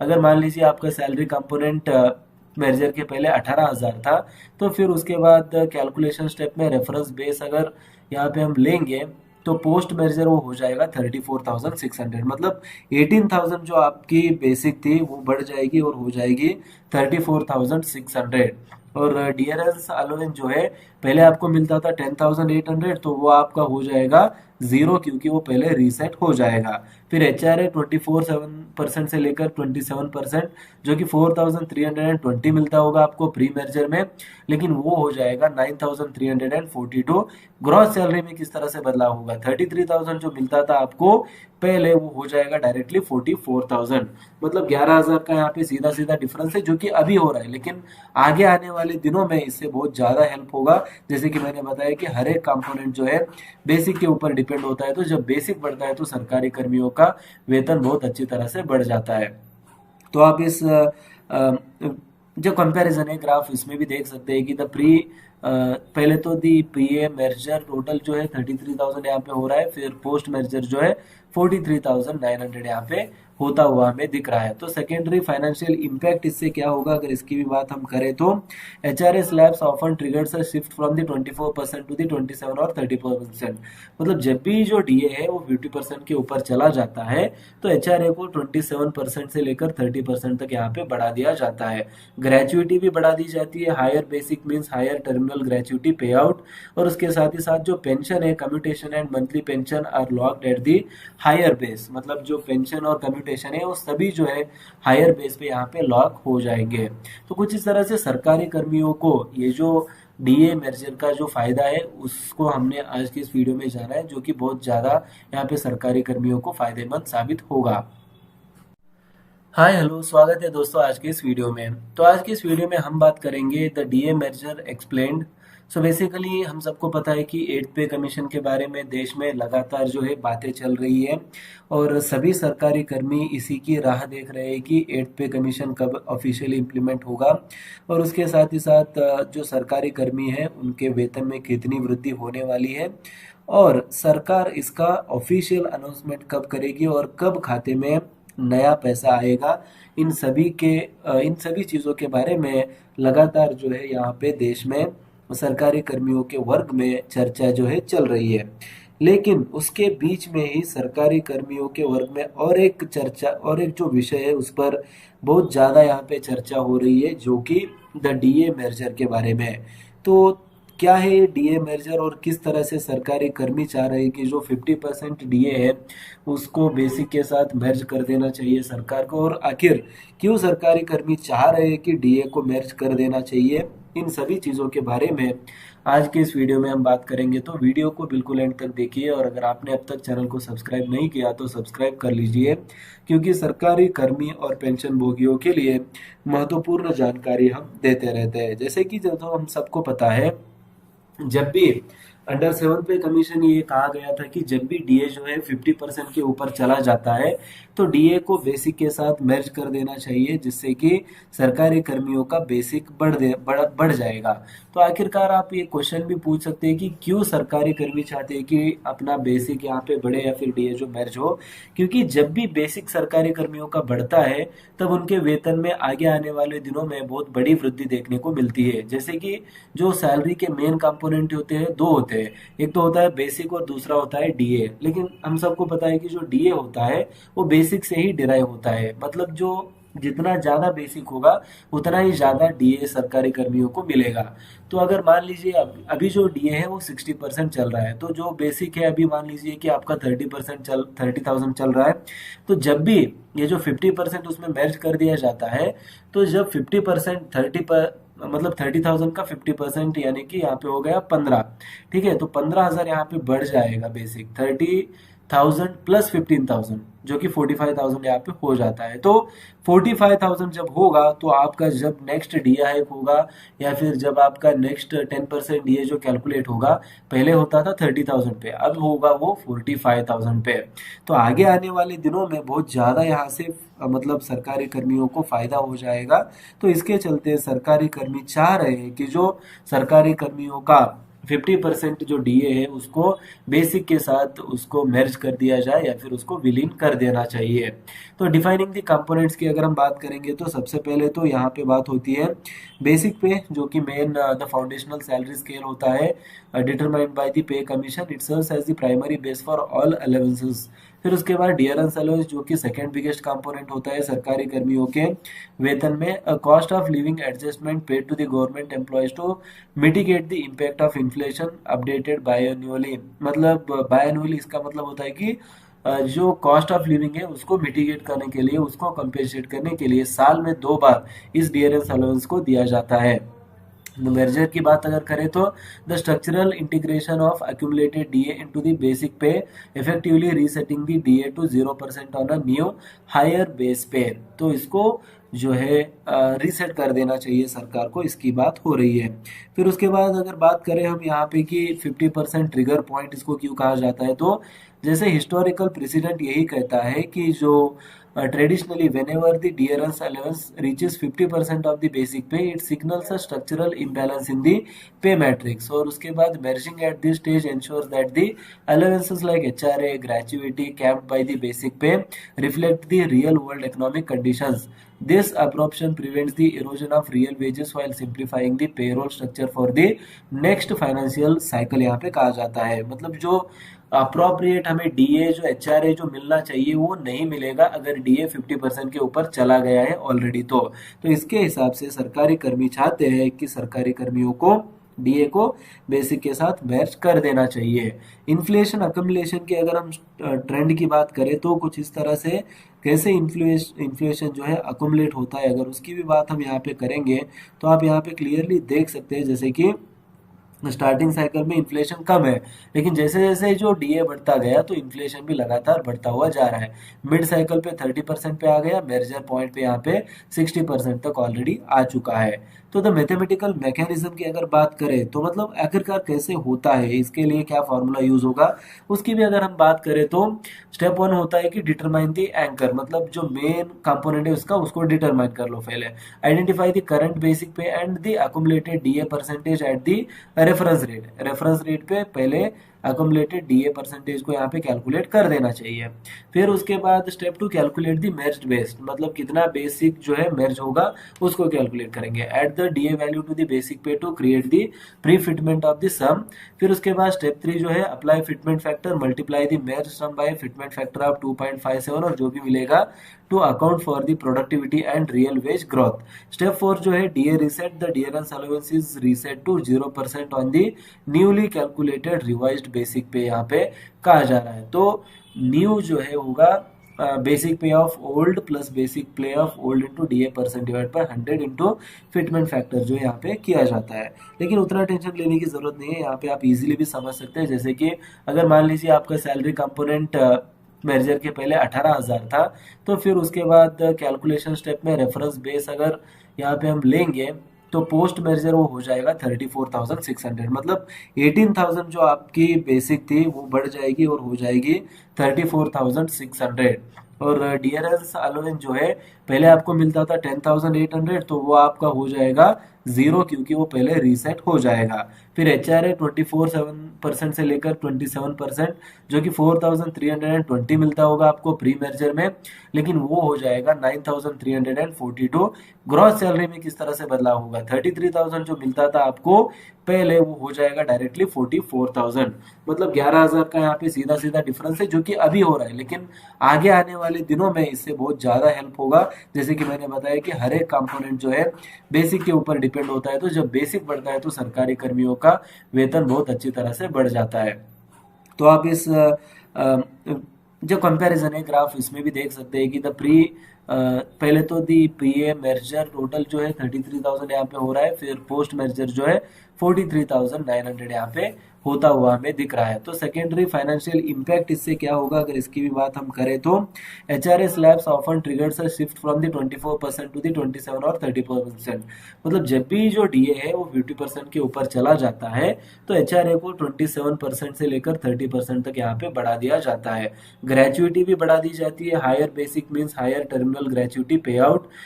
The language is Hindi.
अगर मान लीजिए आपका सैलरी कंपोनेंट मेजर के पहले 18,000 था, तो फिर उसके बाद कैलकुलेशन स्टेप में रेफरेंस बेस अगर यहाँ पे हम लेंगे तो पोस्ट मेजर वो हो जाएगा 34,600, मतलब 18,000 जो आपकी बेसिक थी वो बढ़ जाएगी और हो जाएगी 34,600। और डीआरएस अलाउंस जो है पहले आपको मिलता था 10,800, तो वो आपका हो जाएगा जीरो, क्योंकि वो पहले रीसेट हो जाएगा। फिर एच आर ए 24.7% से लेकर 27%, जो कि 4,320 मिलता होगा आपको प्री मेजर में, लेकिन वो हो जाएगा 9,342। ग्रॉस सैलरी में किस तरह से बदलाव होगा, 33,000 जो मिलता था आपको पहले वो हो जाएगा डायरेक्टली 44,000, मतलब 11,000 का यहाँ पे सीधा सीधा डिफरेंस है जो कि अभी हो रहा है, लेकिन आगे आने वाले दिनों में इससे बहुत ज्यादा हेल्प होगा। जैसे कि मैंने बताया कि हर एक कंपोनेंट जो है बेसिक के ऊपर डिपेंड होता है, तो जब बेसिक बढ़ता है तो सरकारी कर्मियों का वेतन बहुत अच्छी तरह से बढ़ जाता है। तो आप इस जो कंपैरिजन है ग्राफ, इसमें भी देख सकते हैं कि द प्री पहले तो दी पी ए मेजर टोटल जो है 33,000 यहाँ पे हो रहा है, फिर पोस्ट मेजर जो है 43,900 यहाँ पे होता हुआ हमें दिख रहा है। तो सेकेंडरी फाइनेंशियल इम्पैक्ट इससे क्या होगा, अगर इसकी भी बात हम करें तो H R S labs often triggers a shift from the 24% to the 27 और 30%, मतलब जब भी जो डीए है वो 50% के ऊपर चला जाता है तो एच आर ए को 27% से लेकर 30% तक यहाँ पे बढ़ा दिया जाता है। ग्रेचुइटी भी बढ़ा दी जाती है, higher basic means higher terminal gratuity pay out, और उसके साथ ही साथ जो पेंशन है commutation and monthly pension are locked at the higher base, मतलब जो पेंशन और कम्यूटेशन है वो सभी जो है हायर बेस पे यहाँ पे लॉक हो जाएंगे। तो कुछ इस तरह से सरकारी कर्मियों को ये जो डीए मेजर का जो फायदा है उसको हमने आज की इस वीडियो में जाना है, जो कि बहुत ज्यादा यहाँ पे सरकारी कर्मियों को फायदेमंद साबित होगा। हाय हेलो, स्वागत है दोस्तों आज के इस वीडियो में। तो आज की इस वीडियो में हम बात करेंगे the DA measure explained. So basically हम सबको पता है कि 8th पे कमीशन के बारे में देश में लगातार जो है बातें चल रही है, और सभी सरकारी कर्मी इसी की राह देख रहे हैं कि 8th पे कमीशन कब ऑफिशियली इम्प्लीमेंट होगा, और उसके साथ ही साथ जो सरकारी कर्मी हैं उनके वेतन में कितनी वृद्धि होने वाली है, और सरकार इसका ऑफिशियल अनाउंसमेंट कब करेगी और कब खाते में नया पैसा आएगा। इन सभी चीज़ों के बारे में लगातार जो है यहाँ पे देश में सरकारी कर्मियों के वर्ग में चर्चा जो है चल रही है। लेकिन उसके बीच में ही सरकारी कर्मियों के वर्ग में और एक जो विषय है उस पर बहुत ज़्यादा यहाँ पे चर्चा हो रही है, जो कि द डीए मेजर के बारे में है। तो क्या है ये डीए मेजर और किस तरह से सरकारी कर्मी चाह रहे हैं कि जो 50% डीए है उसको बेसिक के साथ मर्ज कर देना चाहिए सरकार को, और आखिर क्यों सरकारी कर्मी चाह रहे हैं कि डीए को मर्ज कर देना चाहिए, इन सभी चीज़ों के बारे में आज के इस वीडियो में हम बात करेंगे। तो वीडियो को बिल्कुल एंड तक देखिए, और अगर आपने अब तक चैनल को सब्सक्राइब नहीं किया तो सब्सक्राइब कर लीजिए, क्योंकि सरकारी कर्मी और पेंशन भोगियों के लिए महत्वपूर्ण जानकारी हम देते रहते हैं। जैसे कि जब हम सबको पता है, जब भी अंडर 7 पे कमीशन ये कहा गया था कि जब भी डीए जो है 50% के ऊपर चला जाता है तो डीए को बेसिक के साथ मर्ज कर देना चाहिए, जिससे कि सरकारी कर्मियों का बेसिक बढ़ जाएगा। तो आखिरकार आप ये क्वेश्चन भी पूछ सकते हैं कि क्यों सरकारी कर्मी चाहते हैं कि अपना बेसिक यहाँ पे बढ़े या फिर डीए जो मर्ज हो, क्योंकि जब भी बेसिक सरकारी कर्मियों का बढ़ता है तब उनके वेतन में आगे आने वाले दिनों में बहुत बड़ी वृद्धि देखने को मिलती है। जैसे कि जो सैलरी के मेन कंपोनेंट होते हैं दो होते हैं, एक तो होता है बेसिक और दूसरा होता है डीए। लेकिन हम सबको पता है कि जो डीए होता है वो बेसिक से ही डिराइव होता है, मतलब जो जितना ज्यादा बेसिक होगा उतना ही ज्यादा डीए सरकारी कर्मियों को मिलेगा। तो अगर मान लीजिए अभी जो डीए है वो 60% चल रहा है, तो जो बेसिक है अभी मान लीजिए कि आपका 30,000 चल रहा है, तो जब भी ये जो 50% उसमें मर्ज कर दिया जाता है, तो जब 50% 30,000 का 50% यानी कि यहाँ पे हो गया 15, ठीक है, तो 15,000 यहाँ पे बढ़ जाएगा बेसिक 30,000 प्लस 15,000, जो कि 45,000 यहाँ पे हो जाता है। तो 45,000 जब होगा तो आपका जब नेक्स्ट डीए हाइक होगा या फिर जब आपका नेक्स्ट 10% डीए जो कैलकुलेट होगा, पहले होता था 30,000 पे, अब होगा वो 45,000 पे। तो आगे आने वाले दिनों में बहुत ज़्यादा यहाँ से मतलब सरकारी कर्मियों को फायदा हो जाएगा। तो इसके चलते सरकारी कर्मी चाह रहे हैं कि जो सरकारी कर्मियों का 50% जो डीए है उसको बेसिक के साथ उसको मेर्ज कर दिया जाए या फिर उसको विलीन कर देना चाहिए। तो डिफाइनिंग द कंपोनेंट्स की अगर हम बात करेंगे तो सबसे पहले तो यहाँ पे बात होती है बेसिक पे, जो कि main the foundational salary scale होता है determined by the pay commission. It serves as the primary base for all allowances. फिर उसके बाद डियरेंस अलाउंस, जो कि सेकंड बिगेस्ट कंपोनेंट होता है सरकारी कर्मियों के वेतन में। Cost of living adjustment paid to the government employees to mitigate the impact of inflation updated biannually. मतलब बायएनुअली इसका मतलब होता है कि जो कॉस्ट ऑफ लिविंग है उसको मिटिगेट करने के लिए, उसको कंपेंसेट करने के लिए साल में 2 बार इस डियरेंस अलाउंस को दिया जाता है। मेजर की बात अगर करें तो the structural integration of accumulated DA into the basic pay effectively resetting the DA to 0% on a new higher base pay. तो इसको जो है रीसेट कर देना चाहिए सरकार को, इसकी बात हो रही है। फिर उसके बाद अगर बात करें हम यहाँ पे कि 50% ट्रिगर पॉइंट इसको क्यों कहा जाता है, तो जैसे हिस्टोरिकल प्रेसिडेंट यही कहता है कि जो traditionally whenever the dearance allowance reaches 50% of the basic pay, it signals a structural imbalance in the pay matrix। और उसके बाद merging at this stage ensures that the allowances like HRA, gratuity capped by the basic pay reflect the real world economic conditions। This absorption prevents the erosion of real wages while simplifying the payroll structure for the next financial cycle। यहाँ पे कहा जाता है मतलब जो अप्रोप्रिएट हमें डीए जो एचआरए जो मिलना चाहिए वो नहीं मिलेगा अगर डीए 50% के ऊपर चला गया है ऑलरेडी। तो इसके हिसाब से सरकारी कर्मी चाहते हैं कि सरकारी कर्मियों को डीए को बेसिक के साथ मैच कर देना चाहिए। इन्फ्लेशन अकमुलेशन की अगर हम ट्रेंड की बात करें तो कुछ इस तरह से कैसे इन्फ्लेशन जो है अकुमुलेट होता है, अगर उसकी भी बात हम यहाँ पे करेंगे तो आप यहाँ पे क्लियरली देख सकते हैं जैसे कि स्टार्टिंग साइकिल में इन्फ्लेशन कम है, लेकिन जैसे जैसे जो डीए बढ़ता गया तो इन्फ्लेशन भी लगातार बढ़ता हुआ जा रहा है। मिड साइकिल पे 30% पे आ गया, मेजर पॉइंट पे यहाँ पे 60% तक ऑलरेडी आ चुका है। तो द मैथमेटिकल मैकेनिज्म की अगर बात करें तो मतलब आखिरकार कैसे होता है, इसके लिए क्या फॉर्मूला यूज होगा, उसकी भी अगर हम बात करें तो स्टेप 1 होता है कि डिटरमाइन द एंकर, मतलब जो मेन कंपोनेंट है उसका उसको डिटरमाइन कर लो पहले। आइडेंटिफाई द करंट बेसिक पे and the accumulated DA percentage at the reference rate पे पहले अकुमुलेटेड डीए परसेंटेज को यहाँ पे कैलकुलेट कर देना चाहिए। फिर उसके बाद स्टेप 2 कैलकुलेट द मेर्ज्ड बेस, मतलब कितना बेसिक जो है मेर्ज होगा उसको कैलकुलेट करेंगे। Add the DA value to the basic pay to create the pre fitment of the sum. फिर उसके बाद स्टेप 3 जो है apply fitment factor, multiply the merge sum by fitment factor of 2.57 और जो भी मिलेगा to account for the productivity and real wage growth. Step 4 जो है DA reset, the dearness allowance is reset to 0% on the newly calculated revised basic पे यहाँ पे कहा जा रहा है। तो न्यू जो है होगा बेसिक पे ऑफ ओल्ड प्लस बेसिक पे of old into DA percent divide by 100 into fitment factor जो यहाँ पे किया जाता है। लेकिन उतना टेंशन लेने की जरूरत नहीं है, यहाँ पे आप इजीली भी समझ सकते हैं। जैसे कि अगर मान लीजिए आपका सैलरी कंपोनेंट मेजर के पहले 18,000 था, तो फिर उसके बाद कैलकुलेशन स्टेप में रेफरेंस बेस अगर यहाँ पे हम लेंगे तो पोस्ट मेजर वो हो जाएगा 34,600, मतलब 18,000 जो आपकी बेसिक थी वो बढ़ जाएगी और हो जाएगी 34,600। और डियरेंस अलाउंस जो है पहले आपको मिलता था 10,800, तो वो आपका हो जाएगा 0 क्योंकि वो पहले रीसेट हो जाएगा। फिर एचआरए 24% से लेकर 27% जो कि 4,320 मिलता होगा आपको प्री मेजर में, लेकिन वो हो जाएगा 9,342। ग्रॉस सैलरी में किस तरह से बदलाव होगा, 33,000 जो मिलता था आपको पहले वो हो जाएगा डायरेक्टली 44,000, मतलब 11,000 का यहाँ पे सीधा सीधा डिफरेंस है जो कि अभी हो रहा है, लेकिन आगे आने वाले दिनों में इससे बहुत ज्यादा हेल्प होगा। जैसे कि मैंने बताया कि हर एक कंपोनेंट जो है बेसिक के ऊपर डिपेंड होता है, तो जब बेसिक बढ़ता है तो सरकारी कर्मियों का वेतन बहुत अच्छी तरह से बढ़ जाता है। तो आप इस जो कंपैरिजन है ग्राफ इसमें भी देख सकते हैं कि द प्री पहले तो दी पीए मेजर टोटल जो है 33,000 यहाँ पे हो रहा है, फिर पोस्ट मेजर जो है 43,900 यहाँ पे होता हुआ हमें दिख रहा है। तो सेकेंडरी फाइनेंशियल इंपैक्ट इससे क्या होगा, अगर इसकी भी बात हम करें तो HRA slabs often triggers a shift from the 24% to the 27 और 34%, मतलब जब भी जो डीए है वो 50% के ऊपर चला जाता है तो एचआरए को 27% से लेकर 30% तक यहाँ पे बढ़ा दिया जाता है। ग्रेजुइटी भी बढ़ा दी जाती है, higher basic means higher terminal gratuity pay out.